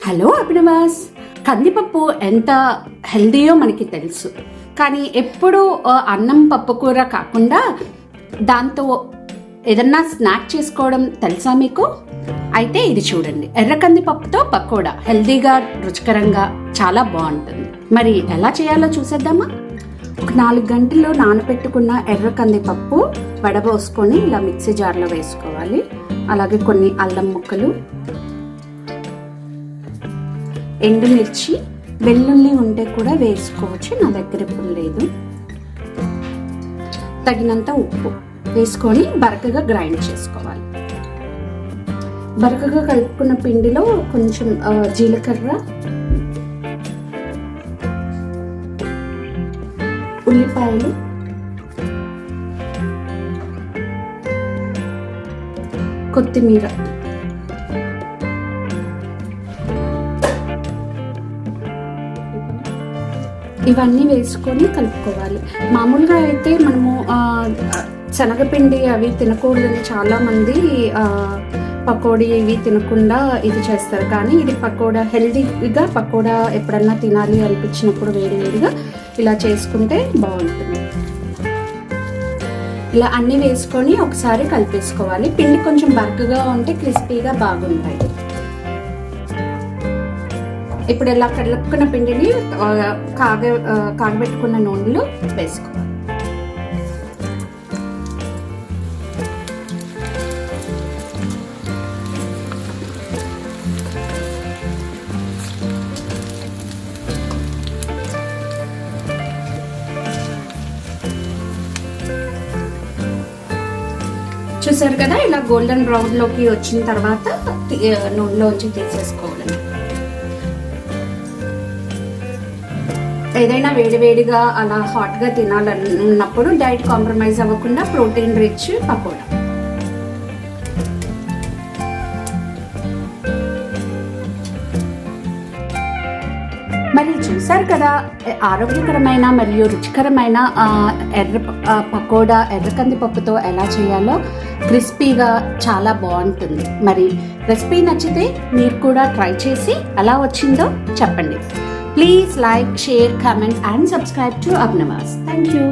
Hello అభినవాస్. కందిపప్పు ఎంత హెల్దీయో మనకి తెలుసు, కానీ ఎప్పుడు అన్నం పప్పు కూర కాకుండా దాంతో ఏదన్నా స్నాక్ చేసుకోవడం తెలుసా మీకు? అయితే ఇది చూడండి, ఎర్ర కందిపప్పుతో పకోడా హెల్దీగా రుచికరంగా చాలా బాగుంటుంది. మరి ఎలా చేయాలో చూసేద్దామా? ఒక 4 గంటలు నానబెట్టుకున్న ఎర్ర కందిపప్పు వడబోసుకొని ఇలా మిక్సీ జార్లో వేసుకోవాలి. అలాగే కొన్ని అల్లం ముక్కలు, ఎండుమిర్చి, వెల్లుల్లి ఉంటే కూడా వేసుకోవచ్చు, నా దగ్గర ఇప్పుడు లేదు. తగినంత ఉప్పు వేసుకొని బరకగా గ్రైండ్ చేసుకోవాలి. బరకగా కలుపుకున్న పిండిలో కొంచెం జీలకర్ర, ఉల్లిపాయలు, కొత్తిమీర, ఇవన్నీ వేసుకొని కలుపుకోవాలి. మామూలుగా అయితే మనము శనగపిండి అవి తినకూడదని చాలామంది పకోడీ ఇవి తినకుండా ఇది చేస్తారు, కానీ ఇది పకోడా హెల్దీగా. పకోడా ఎప్పుడన్నా తినాలి అనిపించినప్పుడు వేడివేడిగా ఇలా చేసుకుంటే బాగుంటుంది. ఇలా అన్నీ వేసుకొని ఒకసారి కలిపేసుకోవాలి. పిండి కొంచెం బరకగా ఉంటే క్రిస్పీగా బాగుంటాయి. ఇప్పుడు ఇలా కలుపుకున్న పిండిని కాగబెట్టుకున్న నూనెలో వేసుకోవాలి. చూసారు కదా, ఇలా గోల్డెన్ బ్రౌన్లోకి వచ్చిన తర్వాత నూనెలోంచి తీసేసుకోవాలి. ఏదైనా వేడివేడిగా అలా హాట్గా తినాలన్నప్పుడు డైట్ కాంప్రమైజ్ అవ్వకుండా ప్రోటీన్ రిచ్ పకోడా. మరి చూసారు కదా, ఆరోగ్యకరమైన మరియు రుచికరమైన పకోడా ఎర్ర కందిపప్పుతో ఎలా చేయాలో. క్రిస్పీగా చాలా బాగుంటుంది. మరి రెసిపీ నచ్చితే మీరు కూడా ట్రై చేసి ఎలా వచ్చిందో చెప్పండి. Please like, share, comment and subscribe to Abhinavas. Thank you.